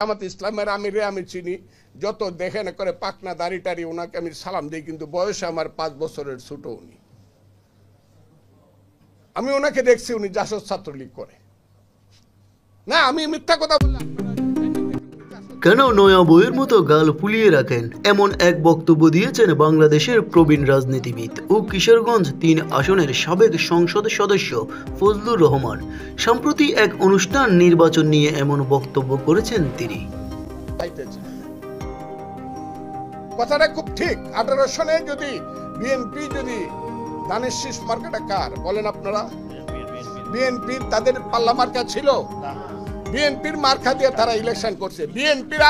জামাত ইসলামের আমিরে আমি চিনি, যত দেখে না করে পাকনা দাড়ি টাড়ি ওনাকে আমি সালাম দিই, কিন্তু বয়সে আমার 5 বছরের ছোট উনি। আমি ওনাকে দেখছি উনি জাসদ ছাত্রলীগ করে না। আমি মিথ্যা কথা বললাম কেন নয়া বইয়ের মতো গাল ফুলিয়ে রাখেন, এমন এক বক্তব্য দিয়েছেন বাংলাদেশের প্রবীণ রাজনীতিবিদ ও কিশোরগঞ্জ 3 আসনের সাবেক সংসদ সদস্য ফজলুর রহমান। সম্প্রতি এক অনুষ্ঠান নির্বাচন নিয়ে এমন বক্তব্য করেছেন তিনি। কথাটা খুব ঠিক। 18 সনে যদি বিএনপি যদি ধানের শীষ মার্কাটা কার বলেন আপনারা? বিএনপির তাদের পাল্লা মার্কা ছিল, বিএনপির মার্কা দিয়ে তারা ইলেকশন করছে। বিএনপির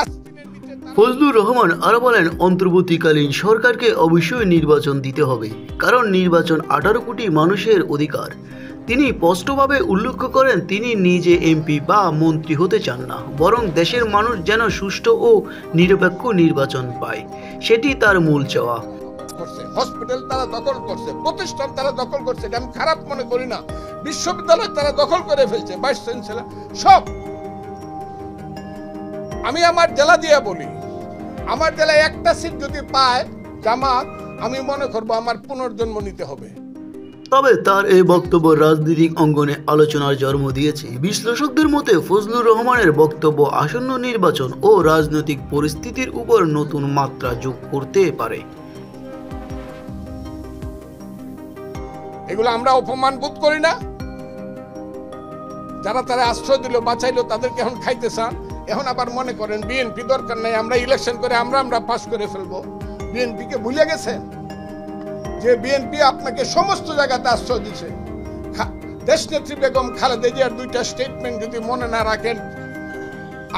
ফজলুর রহমান আরো বলেন, অন্তর্বর্তীকালীন সরকারকে অবশ্যই নির্বাচন দিতে হবে, কারণ নির্বাচন 18 কোটি মানুষের অধিকার। তিনি স্পষ্টভাবে উল্লেখ করেন তিনি নিজে এমপি বা মন্ত্রী হতে চান না, বরং দেশের মানুষ যেন সুষ্ঠু ও নিরপেক্ষ নির্বাচন পায়, সেটি তার মূল চাওয়া। হসপিটাল তারা দখল করছে, প্রতিষ্ঠান তারা দখল করছে, এটা আমি খারাপ মনে করি না। বিশ্ববিদ্যালয় তারা দখল করে ফেলছে, ভাইস চ্যান্সেলর সব। আমি আমার জেলা দিয়ে বলি, আমার জেলায় একটা সিট যদি পায় জামাত, আমি মনে করবো আমার পুনর্জন্ম নিতে হবে। তবে তার এই বক্তব্য রাজনৈতিক অঙ্গনে আলোচনার জন্ম দিয়েছে। বিশ্লেষকদের মতে ফজলুর রহমানের বক্তব্য আসন্ন নির্বাচন ও রাজনৈতিক পরিস্থিতির উপর নতুন মাত্রা যোগ করতে পারে। এগুলো আমরা অপমান বোধ করি না? যারা তারা আশ্রয় দিল, বাঁচাইলো, তাদেরকে এখন খাইতে চান। এখন আবার মনে করেন বিএনপি দরকার নাই, আমরা ইলেকশন করে আমরা পাস করে ফেলবো। বিএনপি কে ভুলে গেছেন যে বিএনপি আপনাকে সমস্ত জায়গাতে আশ্রয় দিচ্ছে। দেশনেত্রী বেগম খালেদা জিয়ার 2টা স্টেটমেন্ট যদি মনে না রাখেন,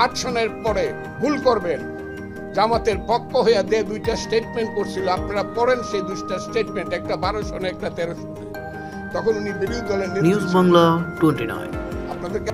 8 সনের পরে ভুল করবেন। জামাতের পক্ষ হইয়া 2টা স্টেটমেন্ট করছিল, আপনারা পড়েন সেই 2টা স্টেটমেন্ট, একটা 12 সনে একটা 13 সনে। তখন উনি বিরোধী দলের নিউজ বাংলা 29 আপনাদেরকে